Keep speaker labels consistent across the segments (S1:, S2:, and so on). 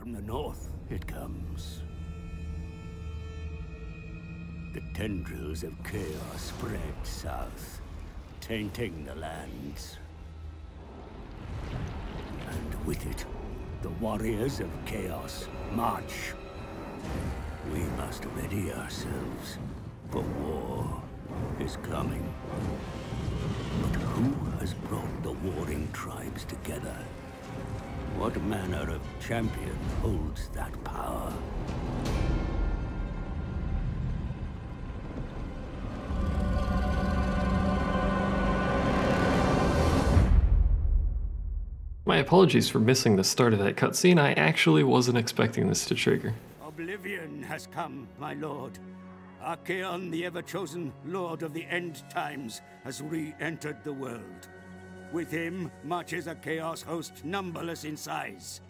S1: From the north it comes. The tendrils of chaos spread south, tainting the lands. And with it, the warriors of chaos march. We must ready ourselves, for war is coming. But who has brought the warring tribes together? What manner of champion holds that power?
S2: My apologies for missing the start of that cutscene. I actually wasn't expecting this to trigger.
S1: Oblivion has come, my lord. Archaon, the ever-chosen lord of the end times, has re-entered the world. With him marches a chaos host numberless in size.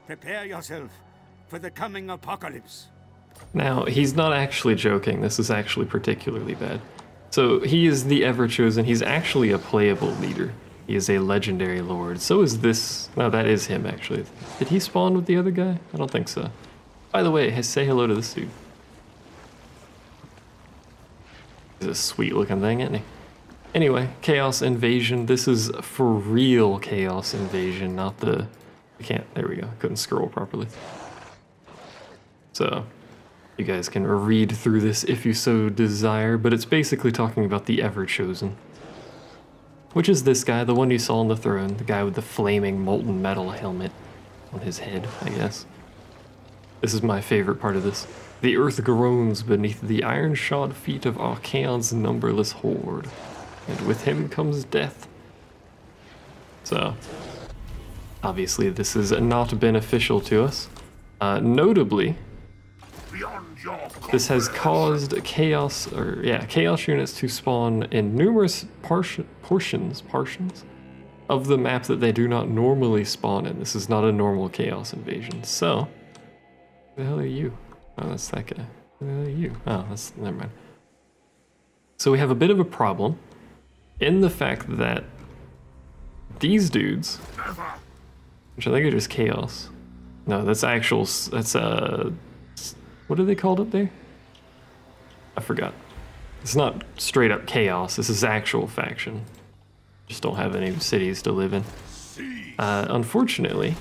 S1: Prepare yourself for the coming apocalypse.
S2: Now, he's not actually joking. This is actually particularly bad. So, he is the ever-chosen. He's actually a playable leader. He is a legendary lord. So is this... No, that is him, actually. Did he spawn with the other guy? I don't think so. By the way, say hello to this dude. He's a sweet-looking thing, isn't he? Anyway, Chaos Invasion. This is for real Chaos Invasion, not the... I can't... There we go. Couldn't scroll properly. So, you guys can read through this if you so desire, but it's basically talking about the Ever-Chosen. Which is this guy, the one you saw on the throne, the guy with the flaming molten metal helmet on his head, I guess. This is my favorite part of this. The earth groans beneath the iron-shod feet of Archaon's numberless horde, and with him comes death. So, obviously this is not beneficial to us. Notably, this has caused chaos units to spawn in numerous portions of the map that they do not normally spawn in. This is not a normal chaos invasion. So, who the hell are you? Oh, that's that guy. Who the hell are you? Oh, that's, never mind. So we have a bit of a problem in the fact that these dudes, which I think are just chaos. No, that's actual, that's what are they called up there? I forgot. It's not straight up chaos. This is actual faction. Just don't have any cities to live in. Unfortunately,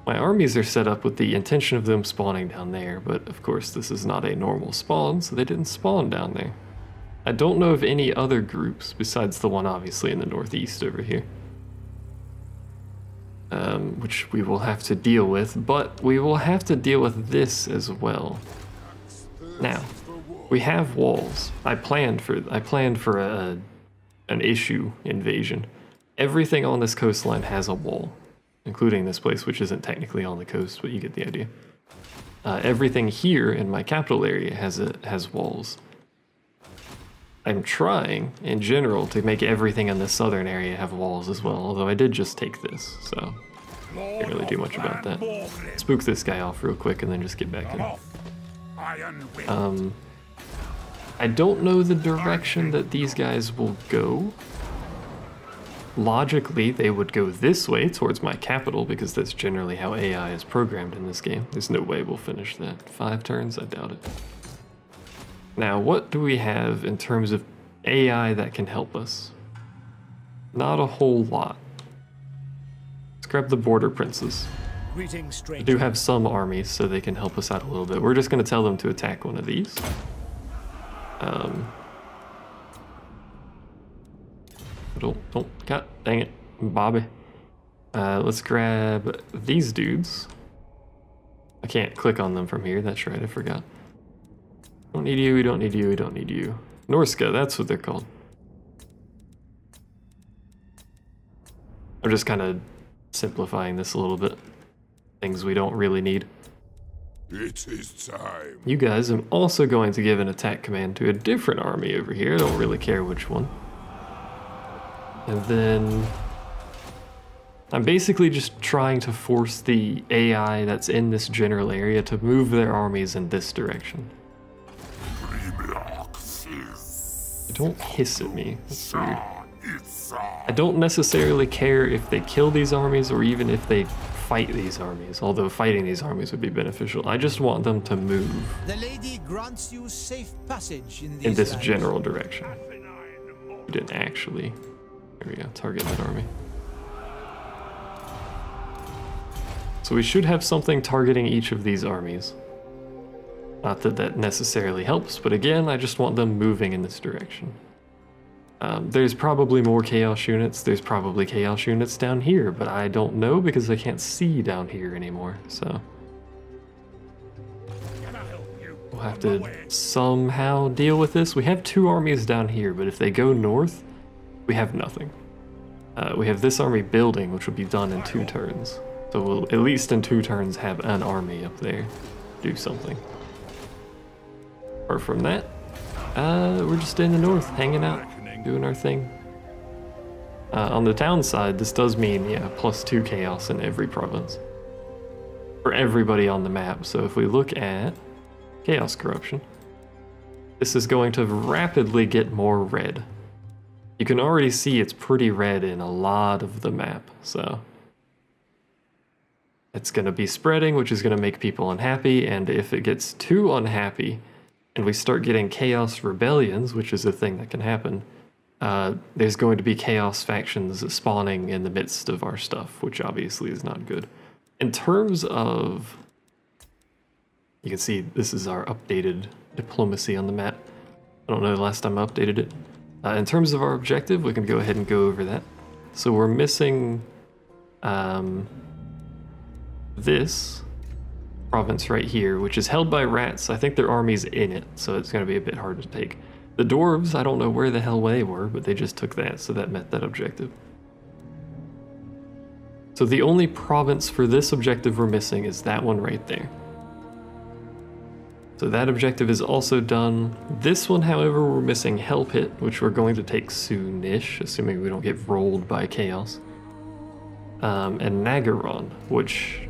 S2: my armies are set up with the intention of them spawning down there, but of course this is not a normal spawn, so they didn't spawn down there. I don't know of any other groups besides the one obviously in the northeast over here. Which we will have to deal with, but we will have to deal with this as well. Now, we have walls. I planned for an issue invasion. Everything on this coastline has a wall, including this place, which isn't technically on the coast, but you get the idea. Everything here in my capital area has walls. I'm trying, in general, to make everything in the southern area have walls as well, although I did just take this, so can't really do much about that. Spook this guy off real quick and then just get back in. I don't know the direction that these guys will go. Logically, they would go this way towards my capital because that's generally how AI is programmed in this game. There's no way we'll finish that. 5 turns? I doubt it. Now, what do we have in terms of AI that can help us? Not a whole lot. Let's grab the border princes. I do have some armies, so they can help us out a little bit. We're just going to tell them to attack one of these. God dang it, Bobby. Let's grab these dudes. I can't click on them from here, that's right, I forgot. Don't need you, we don't need you, we don't need you. Norska, that's what they're called. I'm just kind of simplifying this a little bit. Things we don't really need.
S3: It is time.
S2: You guys, I'm also going to give an attack command to a different army over here. I don't really care which one. And then I'm basically just trying to force the AI that's in this general area to move their armies in this direction. Don't hiss at me. That's weird. I don't necessarily care if they kill these armies or even if they fight these armies, although fighting these armies would be beneficial. I just want them to move
S4: The lady grants you safe passage in
S2: this
S4: lands.
S2: general direction. We didn't actually. There we go, target that army. So we should have something targeting each of these armies. Not that that necessarily helps, but again, I just want them moving in this direction. There's probably more Chaos units. There's probably Chaos units down here, but I don't know because I can't see down here anymore, so. We'll have to somehow deal with this. We have 2 armies down here, but if they go north, we have nothing. We have this army building, which will be done in 2 turns. So we'll, at least in 2 turns, have an army up there do something. Apart from that, we're just in the north, hanging out, doing our thing. On the town side, this does mean, yeah, +2 chaos in every province. For everybody on the map. So if we look at chaos corruption, this is going to rapidly get more red. You can already see it's pretty red in a lot of the map, so. It's going to be spreading, which is going to make people unhappy, and if it gets too unhappy, and we start getting chaos rebellions, which is a thing that can happen, there's going to be chaos factions spawning in the midst of our stuff, which obviously is not good. In terms of, you can see this is our updated diplomacy on the map. I don't know the last time I updated it. In terms of our objective, we can go ahead and go over that. So we're missing this province right here, which is held by rats. I think their army's in it, so it's going to be a bit hard to take. The dwarves, I don't know where the hell they were, but they just took that, so that met that objective. So the only province for this objective we're missing is that one right there. So that objective is also done. This one, however, we're missing Hell Pit, which we're going to take soonish, assuming we don't get rolled by chaos. And Naggaroth, which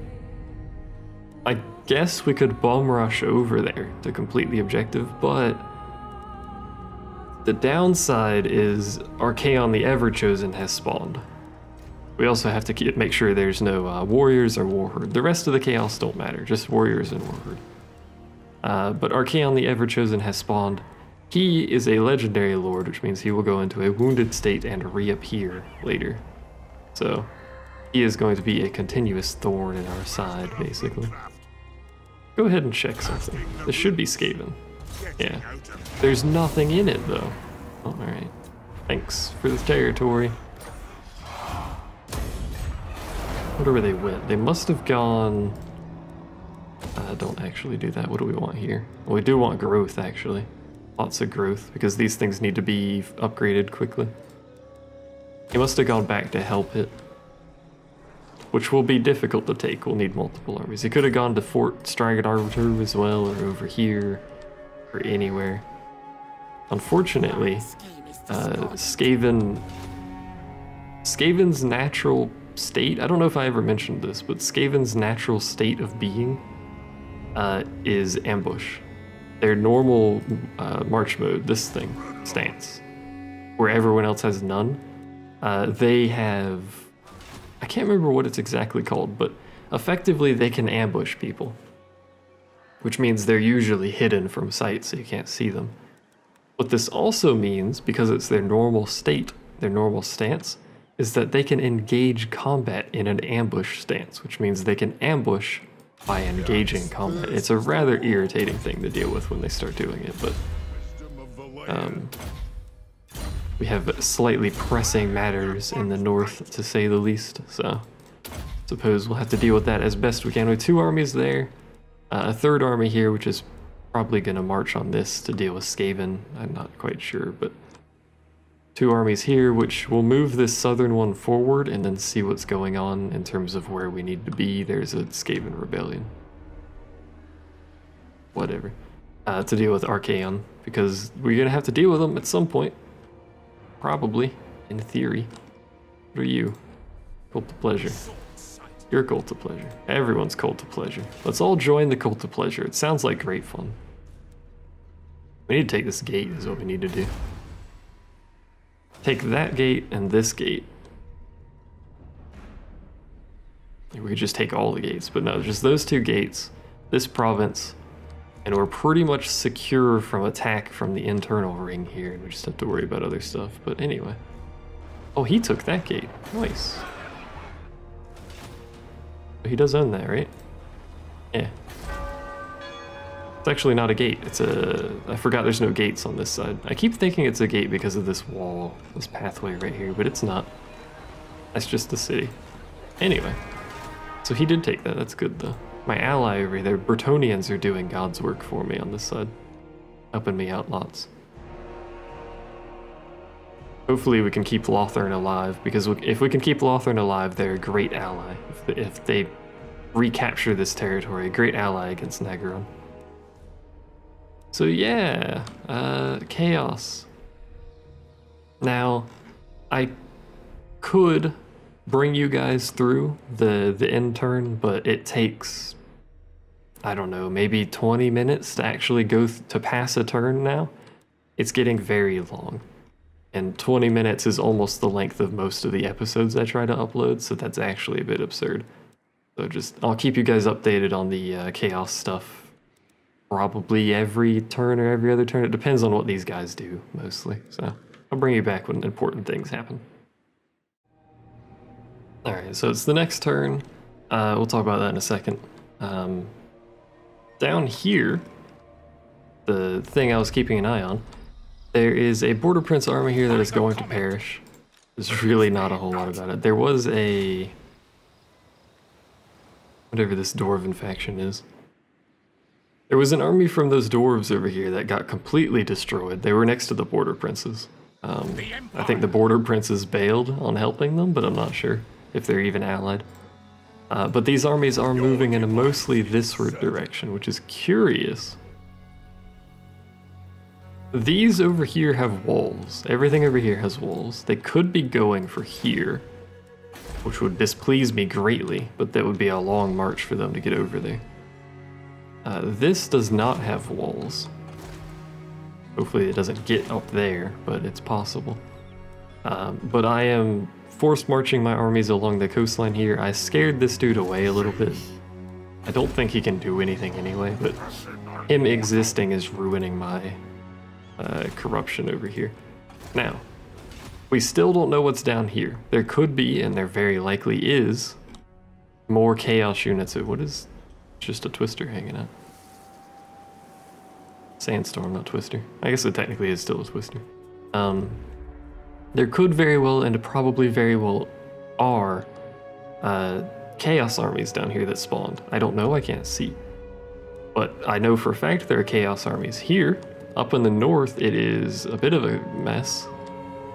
S2: I guess we could bomb rush over there to complete the objective, but the downside is Archaon the Everchosen has spawned. We also have to make sure there's no warriors or warherd. The rest of the chaos don't matter, just warriors and warherd. But Archaon the Everchosen has spawned. He is a legendary lord, which means he will go into a wounded state and reappear later. So he is going to be a continuous thorn in our side, basically. Go ahead and check something. This should be Skaven. Yeah. There's nothing in it, though. Oh, alright. Thanks for the territory. I wonder where they went. They must have gone... don't actually do that. What do we want here? Well, we do want growth, actually. Lots of growth, because these things need to be upgraded quickly. He must have gone back to help it, which will be difficult to take. We'll need multiple armies. He could have gone to Fort Stragad as well, or over here, or anywhere. Unfortunately, Skaven's natural state, I don't know if I ever mentioned this, but Skaven's natural state of being is ambush. Their normal march mode, this thing, stance, where everyone else has none, they have, I can't remember what it's exactly called, but effectively they can ambush people, which means they're usually hidden from sight so you can't see them. What this also means, because it's their normal state, their normal stance, is that they can engage combat in an ambush stance, which means they can ambush by engaging combat. It's a rather irritating thing to deal with when they start doing it, but we have slightly pressing matters in the north, to say the least, so suppose we'll have to deal with that as best we can. We have 2 armies there, a 3rd army here, which is probably going to march on this to deal with Skaven. I'm not quite sure, but 2 armies here, which will move this southern one forward and then see what's going on in terms of where we need to be. There's a Skaven rebellion. Whatever. To deal with Archaon, because we're going to have to deal with them at some point. Probably, in theory. What are you? Cult of Pleasure. You're Cult of Pleasure. Everyone's Cult of Pleasure. Let's all join the Cult of Pleasure. It sounds like great fun. We need to take this gate is what we need to do. Take that gate and this gate. We could just take all the gates, but no, just those 2 gates, this province, and we're pretty much secure from attack from the internal ring here, and we just have to worry about other stuff. But anyway. Oh, he took that gate. Nice. He does own that, right? Yeah. It's actually not a gate. It's a... I forgot there's no gates on this side. I keep thinking it's a gate because of this wall, this pathway right here, but it's not. That's just the city. Anyway. So he did take that. That's good, though. My ally over there, Bretonnians, are doing God's work for me on this side. Helping me out lots. Hopefully we can keep Ulthuan alive, because if we can keep Ulthuan alive, they're a great ally. If they recapture this territory, a great ally against Naggaroth. So yeah, Chaos. Now, I could bring you guys through the end turn, but it takes, I don't know, maybe 20 minutes to actually go to pass a turn now. It's getting very long. And 20 minutes is almost the length of most of the episodes I try to upload, so that's actually a bit absurd. So I'll keep you guys updated on the Chaos stuff. Probably every turn or every other turn. It depends on what these guys do, mostly. So I'll bring you back when important things happen. Alright, so it's the next turn. We'll talk about that in a second. Down here, the thing I was keeping an eye on, there is a Border Prince army here that is going to perish. There's really not a whole lot about it. There was a... whatever this Dwarven faction is. There was an army from those dwarves over here that got completely destroyed. They were next to the Border Princes. I think the Border Princes bailed on helping them, but I'm not sure if they're even allied. But these armies are moving in a mostly thisward direction, which is curious. These over here have walls. Everything over here has walls. They could be going for here, which would displease me greatly, but that would be a long march for them to get over there. This does not have walls. Hopefully it doesn't get up there, but it's possible. But I am forced marching my armies along the coastline here. I scared this dude away a little bit. I don't think he can do anything anyway, but him existing is ruining my corruption over here. Now, we still don't know what's down here. There could be, and there very likely is, more Chaos units. What is just a Twister hanging out? Sandstorm, not Twister. I guess it technically is still a Twister. There could very well, and probably very well are, Chaos armies down here that spawned. I don't know, I can't see. But I know for a fact there are Chaos armies here. Up in the north, it is a bit of a mess,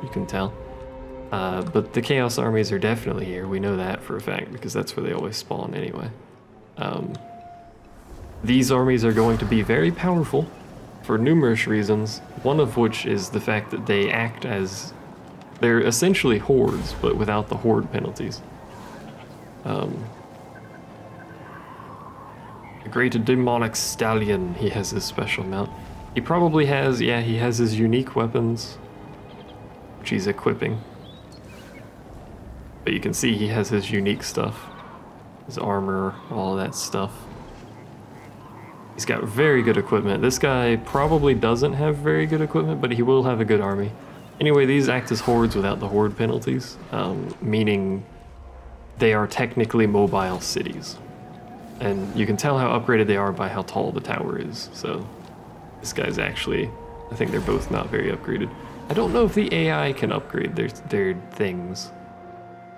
S2: you can tell. But the Chaos armies are definitely here. We know that for a fact, because that's where they always spawn anyway. These armies are going to be very powerful for numerous reasons, one of which is the fact that they act as... they're essentially hordes, but without the horde penalties. The great demonic Stallion, he has his special mount. He probably has, yeah, he has his unique weapons, which he's equipping. But you can see he has his unique stuff. His armor, all that stuff. He's got very good equipment. This guy probably doesn't have very good equipment, but he will have a good army. Anyway, these act as hordes without the horde penalties, meaning they are technically mobile cities. And you can tell how upgraded they are by how tall the tower is, so this guy's actually, I think they're both not very upgraded. I don't know if the AI can upgrade their things.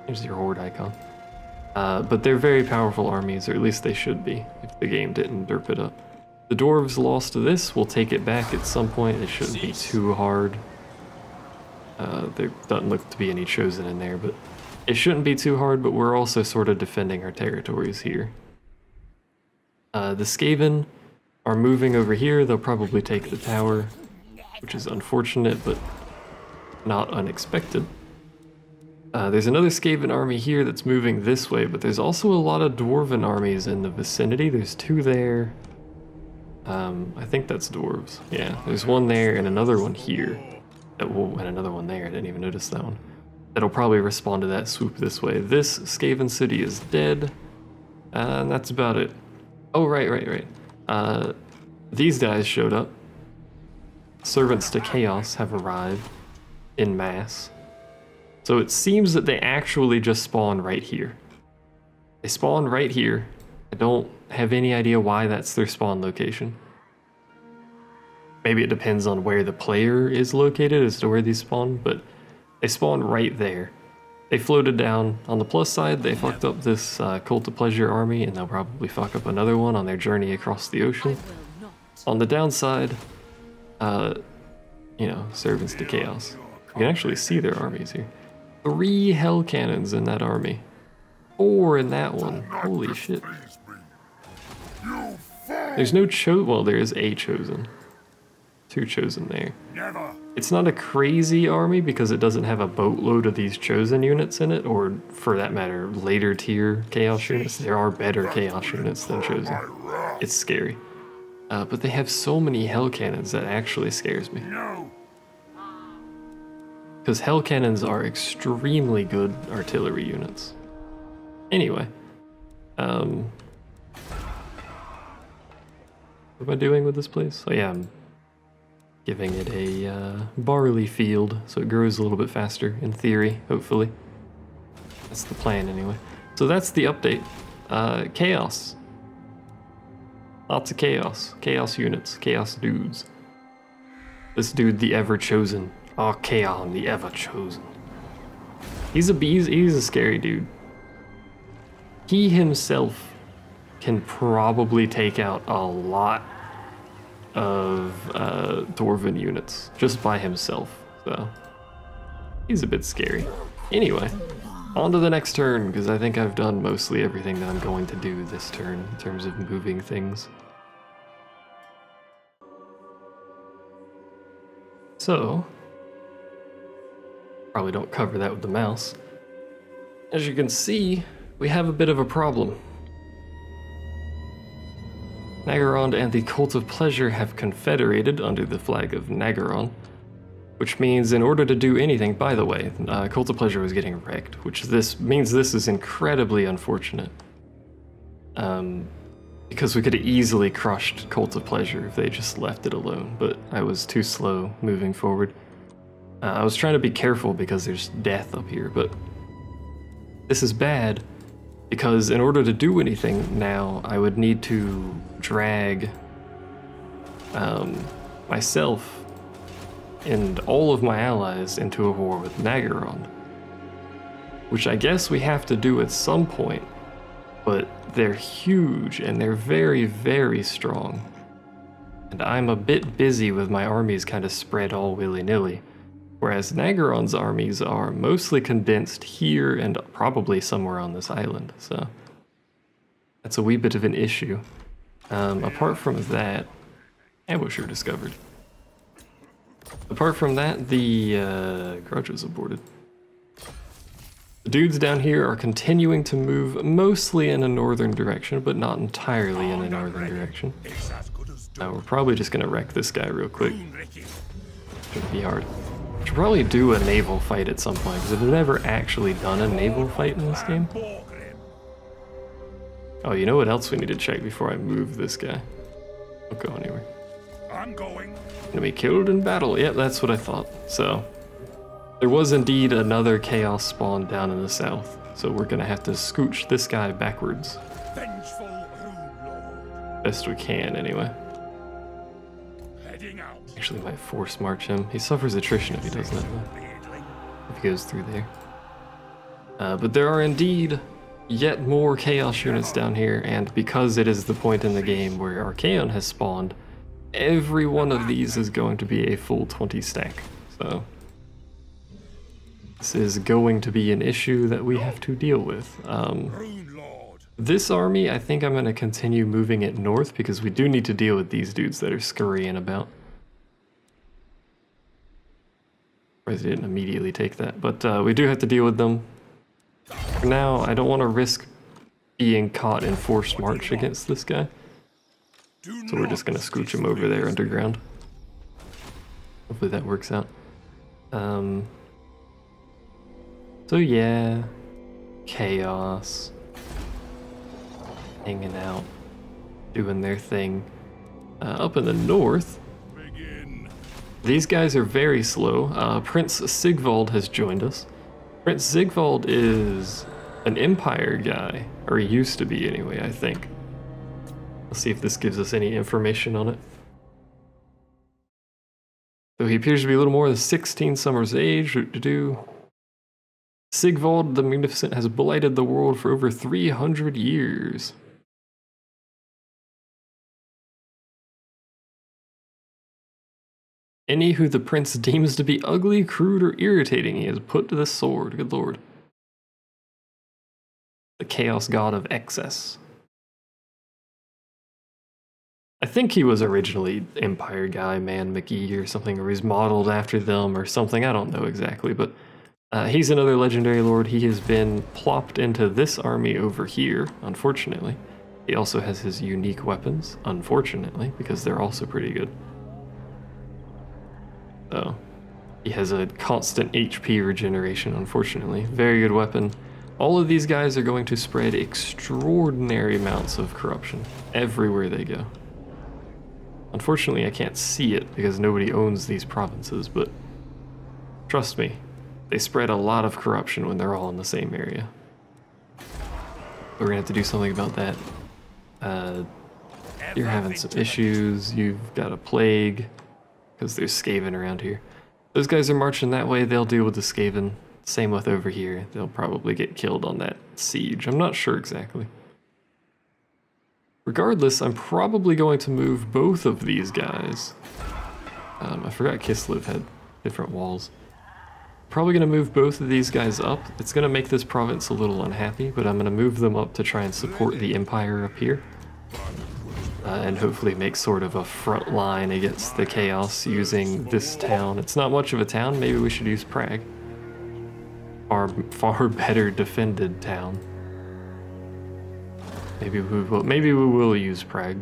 S2: There's your horde icon. But they're very powerful armies, or at least they should be, if the game didn't derp it up. The dwarves lost to this, we'll take it back at some point. It shouldn't be too hard. There doesn't look to be any chosen in there, but it shouldn't be too hard, but we're also sort of defending our territories here. The Skaven are moving over here. They'll probably take the tower, which is unfortunate, but not unexpected. There's another Skaven army here that's moving this way, but there's also a lot of Dwarven armies in the vicinity. There's two there. I think that's dwarves. Yeah, there's one there and another one here. And another one there. I didn't even notice that one. That'll probably respond to that swoop this way. This Skaven city is dead. And that's about it. Oh, right. These guys showed up. Servants to Chaos have arrived in mass. So it seems that they actually just spawn right here. They spawn right here. I don't have any idea why that's their spawn location. Maybe it depends on where the player is located as to where these spawn, but they spawn right there. They floated down. On the plus side, they fucked up this Cult of Pleasure army, and they'll probably fuck up another one on their journey across the ocean. On the downside, you know, servants to Chaos. You can actually see their armies here. 3 hell cannons in that army. 4 in that one. Holy shit. There's no well, there is a chosen. 2 chosen there. It's not a crazy army because it doesn't have a boatload of these chosen units in it, or for that matter, later tier chaos units. There are better chaos units than chosen. It's scary. But they have so many hell cannons that actually scares me. Because hell cannons are extremely good artillery units. Anyway. What am I doing with this place? Oh yeah, I'm giving it a barley field so it grows a little bit faster, in theory, hopefully. That's the plan anyway. So that's the update. Chaos. Lots of chaos. Chaos units. Chaos dudes. This dude, the Ever-Chosen. Archaon, the Ever-Chosen. He's a scary dude. He himself can probably take out a lot of Dwarven units just by himself, so he's a bit scary. Anyway, on to the next turn, because I think I've done mostly everything that I'm going to do this turn in terms of moving things. So, probably don't cover that with the mouse. As you can see, we have a bit of a problem. Naggaroth and the Cult of Pleasure have confederated under the flag of Naggaroth, which means in order to do anything, by the way, Cult of Pleasure was getting wrecked, which means this is incredibly unfortunate. Because we could have easily crushed Cult of Pleasure if they just left it alone, but I was too slow moving forward. I was trying to be careful because there's death up here, but this is bad. Because in order to do anything now, I would need to drag myself and all of my allies into a war with Naggaroth. Which I guess we have to do at some point, but they're huge and they're very, very strong. And I'm a bit busy with my armies kind of spread all willy-nilly. Whereas Naggaroth's armies are mostly condensed here and probably somewhere on this island, so that's a wee bit of an issue. Apart from that, ambusher discovered. Apart from that, the grudge was aborted. The dudes down here are continuing to move mostly in a northern direction, but not entirely in a northern direction. We're probably just gonna wreck this guy real quick. Shouldn't be hard. Should probably do a naval fight at some point, because I've never actually done a naval fight in this game. Oh, you know what else we need to check before I move this guy? Don't go anywhere.
S3: I'm going.
S2: Enemy killed in battle. Yep, that's what I thought. So, there was indeed another chaos spawn down in the south, so we're gonna have to scooch this guy backwards.
S3: Vengeful Lord.
S2: Best we can, anyway.
S3: Heading out.
S2: Actually, might force march him. He suffers attrition if he does that, though. If he goes through there. But there are indeed yet more chaos units down here, and because it is the point in the game where Archaon has spawned, every one of these is going to be a full 20 stack. So this is going to be an issue that we have to deal with. This army, I think I'm going to continue moving it north because we do need to deal with these dudes that are scurrying about. I didn't immediately take that, but we do have to deal with them. For now, I don't want to risk being caught in forced march against this guy. So we're just going to scooch him over there underground. Hopefully that works out. So yeah, chaos. hanging out, doing their thing. Up in the north, these guys are very slow. Prince Sigvald has joined us. Prince Sigvald is an Empire guy, or he used to be anyway, I think. Let's see if this gives us any information on it. So he appears to be a little more than 16 summers of age. Sigvald the Magnificent has blighted the world for over 300 years. Any who the prince deems to be ugly, crude, or irritating, he has put to the sword. Good lord. The chaos god of excess. I think he was originally Empire guy, Man McGee or something, or he's modeled after them or something. I don't know exactly, but he's another legendary lord. He has been plopped into this army over here, unfortunately. He also has his unique weapons, unfortunately, because they're also pretty good. So, he has a constant HP regeneration, unfortunately. Very good weapon. All of these guys are going to spread extraordinary amounts of corruption everywhere they go. Unfortunately, I can't see it because nobody owns these provinces, but trust me, they spread a lot of corruption when they're all in the same area. We're gonna have to do something about that. You're having some issues. You've got a plague. Because there's Skaven around here. Those guys are marching that way, they'll deal with the Skaven. Same with over here, they'll probably get killed on that siege. I'm not sure exactly. Regardless, I'm probably going to move both of these guys. I forgot Kislev had different walls. Probably going to move both of these guys up. It's going to make this province a little unhappy, but I'm going to move them up to try and support the Empire up here. And hopefully make sort of a front line against the chaos using this town. It's not much of a town, maybe we should use Prague. Far better defended town. Maybe we will use Prague.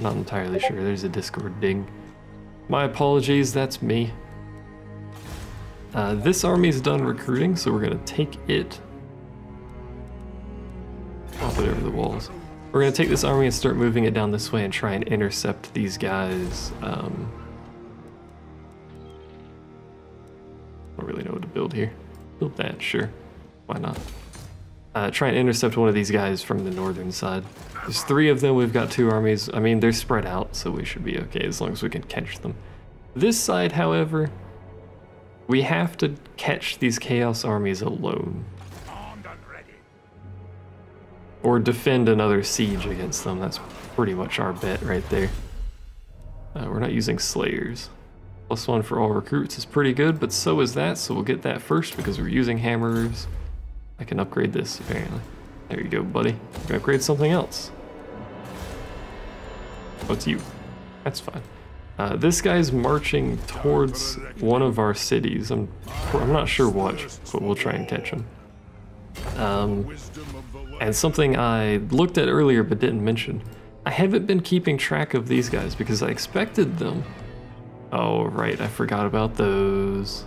S2: Not entirely sure, there's a Discord ding. My apologies, that's me. This army's done recruiting, so we're gonna take it. I'll put it over the walls. We're going to take this army and start moving it down this way and try and intercept these guys. I don't really know what to build here. Build that, sure. Why not? Try and intercept one of these guys from the northern side. There's 3 of them, we've got 2 armies. I mean, they're spread out, so we should be okay as long as we can catch them. This side, however, we have to catch these chaos armies alone. Or defend another siege against them. That's pretty much our bet right there. We're not using Slayers. +1 for all recruits is pretty good, but so is that, so we'll get that first because we're using Hammerers. I can upgrade this, apparently. There you go, buddy. You can upgrade something else. Oh, it's you. That's fine. This guy's marching towards one of our cities. I'm not sure what, but we'll try and catch him. And something I looked at earlier but didn't mention, I haven't been keeping track of these guys because I expected them. Oh, right, I forgot about those.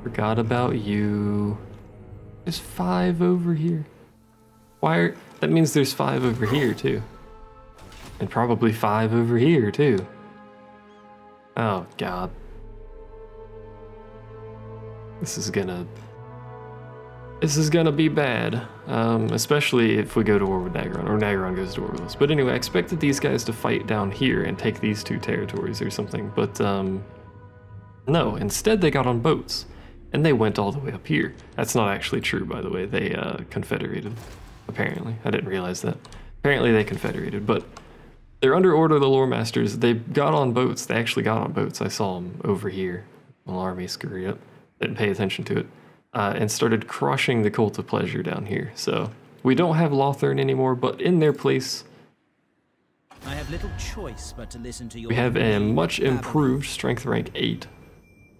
S2: Forgot about you. There's 5 over here. That means there's 5 over here too. And probably 5 over here too. Oh god. This is gonna be bad, especially if we go to war with Naggaroth, or Naggaroth goes to war with us. But anyway, I expected these guys to fight down here and take these 2 territories or something, but no, instead they got on boats, and they went all the way up here. That's not actually true, by the way. They confederated, apparently. I didn't realize that. Apparently they confederated, but they're under order of the lore masters. They got on boats. They actually got on boats. I saw them over here. The army scurried up. Didn't pay attention to it. And started crushing the Cult of Pleasure down here. So we don't have Lothern anymore, but in their place,
S4: I have little choice but to listen to your
S2: we have a much improved strength rank 8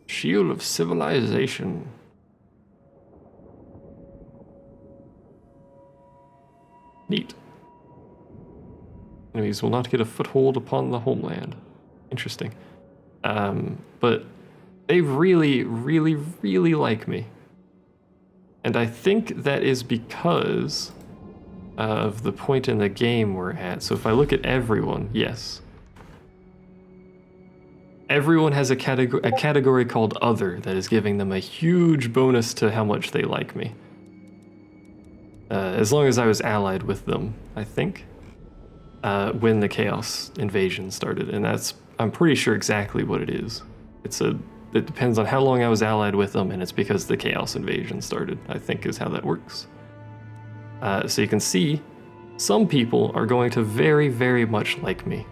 S2: Shield of Civilization. Neat. Enemies will not get a foothold upon the homeland. Interesting. But they really, really, really like me. And I think that is because of the point in the game we're at. So if I look at everyone, yes. Everyone has a category called Other that is giving them a huge bonus to how much they like me. As long as I was allied with them, I think, when the Chaos Invasion started. And that's, I'm pretty sure exactly what it is. It depends on how long I was allied with them, and it's because the Chaos Invasion started, I think is how that works. So you can see, some people are going to very, very much like me.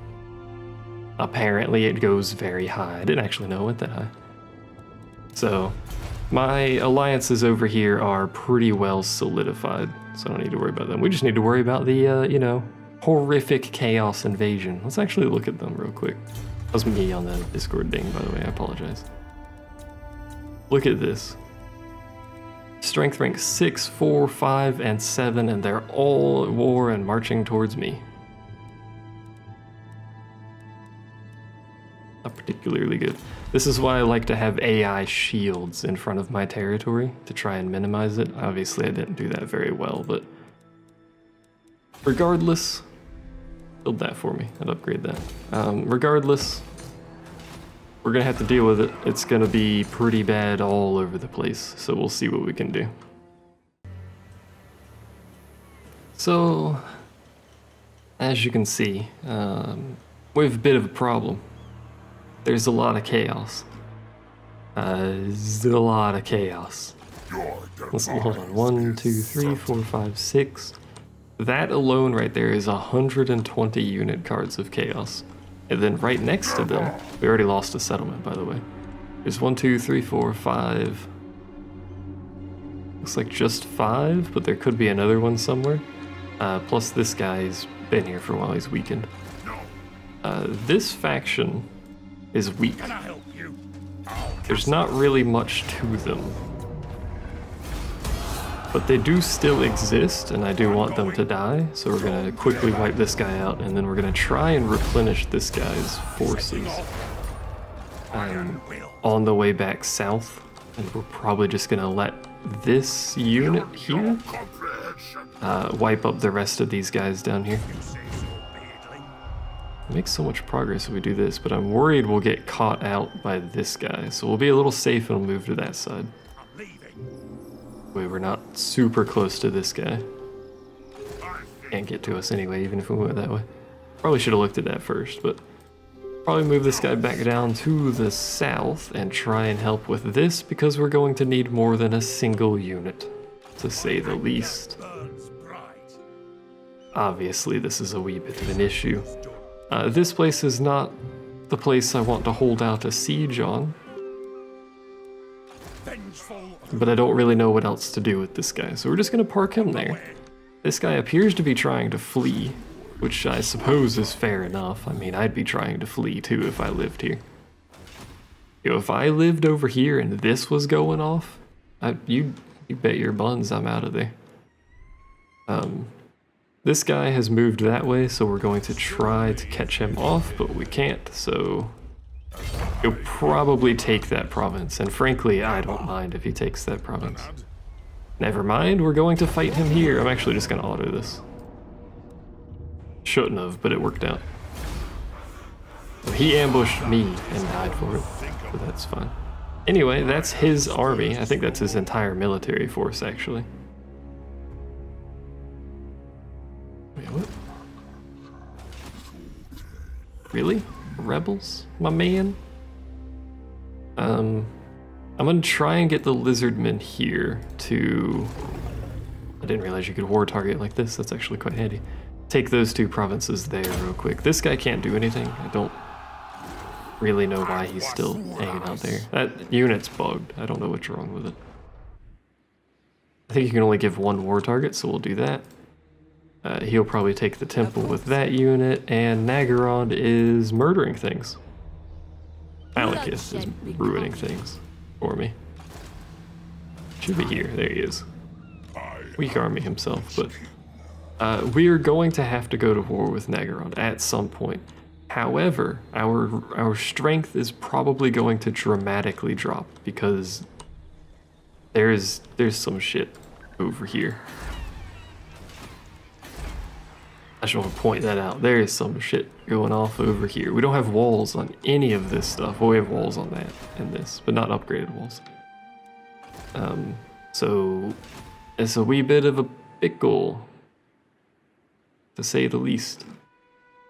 S2: Apparently it goes very high. I didn't actually know it went that high. So my alliances over here are pretty well solidified, so I don't need to worry about them. We just need to worry about the, you know, horrific Chaos Invasion. Let's actually look at them real quick. That was me on the Discord ding, by the way, I apologize. Look at this. Strength rank 6, 4, 5, and 7, and they're all at war and marching towards me. Not particularly good. This is why I like to have AI shields in front of my territory to try and minimize it. Obviously, I didn't do that very well, but regardless, build that for me. I'd upgrade that. Regardless, we're gonna have to deal with it. It's gonna be pretty bad all over the place, so we'll see what we can do. So, as you can see, we have a bit of a problem. There's a lot of chaos. There's a lot of chaos. Let's see, hold on. 1, 2, 3, 4, 5, 6. That alone right there is 120 unit cards of chaos. And then right next to them, we already lost a settlement, by the way. There's 1, 2, 3, 4, 5. Looks like just 5, but there could be another one somewhere. Plus this guy's been here for a while, he's weakened. This faction is weak. There's not really much to them. But they do still exist, and I do want them to die, so we're gonna quickly wipe this guy out, and then we're gonna try and replenish this guy's forces on the way back south, and we're probably just gonna let this unit here wipe up the rest of these guys down here. Make so much progress if we do this, but I'm worried we'll get caught out by this guy, so we'll be a little safe and we'll move to that side. Wait, we're not super close to this guy. Can't get to us anyway, even if we went that way. Probably should have looked at that first, but probably move this guy back down to the south and try and help with this, because we're going to need more than a single unit, to say the least. Obviously, this is a wee bit of an issue. This place is not the place I want to hold out a siege on, but I don't really know what else to do with this guy, so we're just going to park him there. This guy appears to be trying to flee, which I suppose is fair enough. I mean, I'd be trying to flee too if I lived here. You know, if I lived over here and this was going off, you bet your buns I'm out of there. This guy has moved that way, so we're going to try to catch him off, but we can't, so he'll probably take that province, and frankly, I don't mind if he takes that province. Never mind, we're going to fight him here. I'm actually just going to auto this. Shouldn't have, but it worked out. He ambushed me and died for it, so that's fine. Anyway, that's his army. I think that's his entire military force, actually. Wait, what? Really? Rebels? My man? I'm gonna try and get the Lizardmen here to... I didn't realize you could war target like this. That's actually quite handy. Take those two provinces there real quick. This guy can't do anything. I don't really know why he's still hanging out there. That unit's bugged. I don't know what's wrong with it. I think you can only give one war target, so we'll do that. He'll probably take the temple with that unit, and Naggaroth is murdering things. Malekith is ruining things for me. Should be here. There he is. Weak army himself, but we are going to have to go to war with Naggaroth at some point. However, our strength is probably going to dramatically drop because there's some shit over here. I just want to point that out. There is some shit going off over here. We don't have walls on any of this stuff. Well, we have walls on that and this, but not upgraded walls. So it's a wee bit of a pickle, to say the least.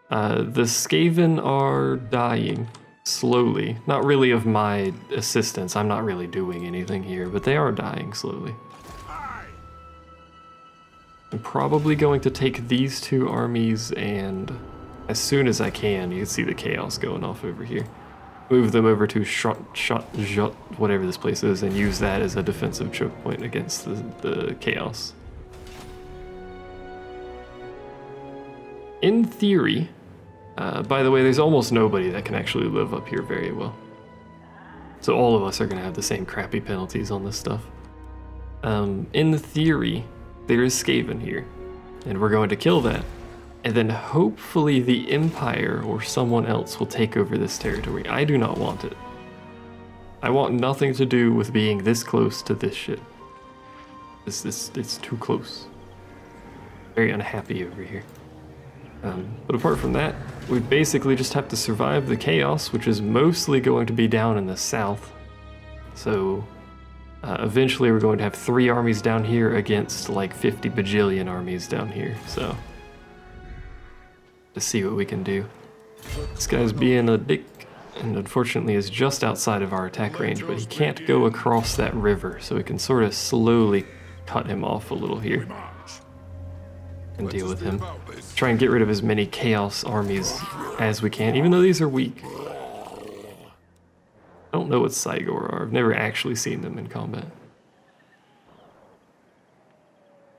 S2: The Skaven are dying slowly. Not really of my assistance. I'm not really doing anything here, but they are dying slowly. I'm probably going to take these two armies and as soon as I can, you can see the chaos going off over here. Move them over to shot, whatever this place is, and use that as a defensive choke point against the chaos. In theory, by the way, there's almost nobody that can actually live up here very well. So all of us are going to have the same crappy penalties on this stuff. In theory, there is Skaven here, and we're going to kill that. And then hopefully the Empire or someone else will take over this territory. I do not want it. I want nothing to do with being this close to this shit. It's too close. Very unhappy over here. But apart from that, we basically just have to survive the chaos, which is mostly going to be down in the south. So eventually we're going to have 3 armies down here against like 50 bajillion armies down here, so to see what we can do. This guy's being a dick, and unfortunately is just outside of our attack range, but he can't go across that river, so we can sort of slowly cut him off a little here and deal with him. Try and get rid of as many chaos armies as we can, even though these are weak. I don't know what Cygor are. I've never actually seen them in combat.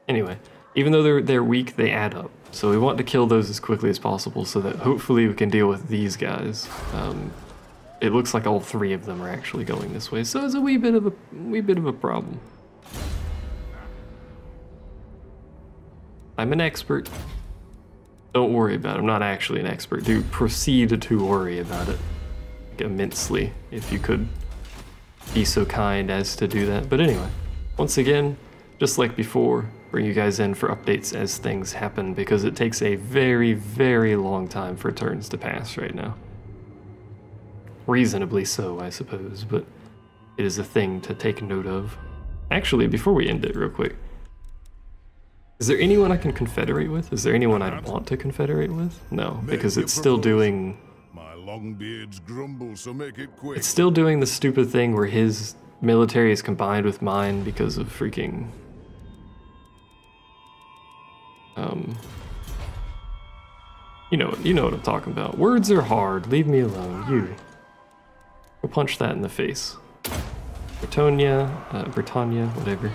S2: Anyway, even though they're weak, they add up. So we want to kill those as quickly as possible so that hopefully we can deal with these guys. It looks like all 3 of them are actually going this way, so it's a wee bit of a problem. I'm an expert. Don't worry about it. I'm not actually an expert. Do proceed to worry about it. Like, immensely, if you could be so kind as to do that. But anyway, once again, just like before, bring you guys in for updates as things happen, because it takes a very, very long time for turns to pass right now. Reasonably so, I suppose, but it is a thing to take note of. Actually, before we end it real quick, is there anyone I can confederate with? Is there anyone I'd want to confederate with? No, because it's still doing...
S3: My long beards grumble, so make it quick.
S2: It's still doing the stupid thing where his military is combined with mine because of freaking... You know what I'm talking about. Words are hard. Leave me alone. You. Go punch that in the face. Britannia, whatever.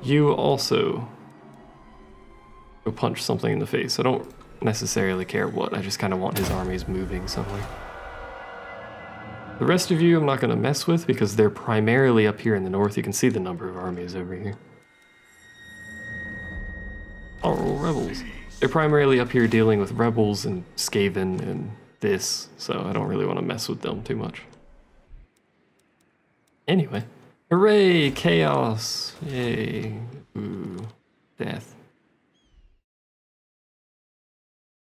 S2: You also go punch something in the face. I don't necessarily care what. I just kind of want his armies moving somewhere. The rest of you I'm not going to mess with because they're primarily up here in the north. You can see the number of armies over here. Oh, rebels. They're primarily up here dealing with rebels and Skaven and this, so I don't really want to mess with them too much. Anyway, hooray, chaos, yay, ooh, death.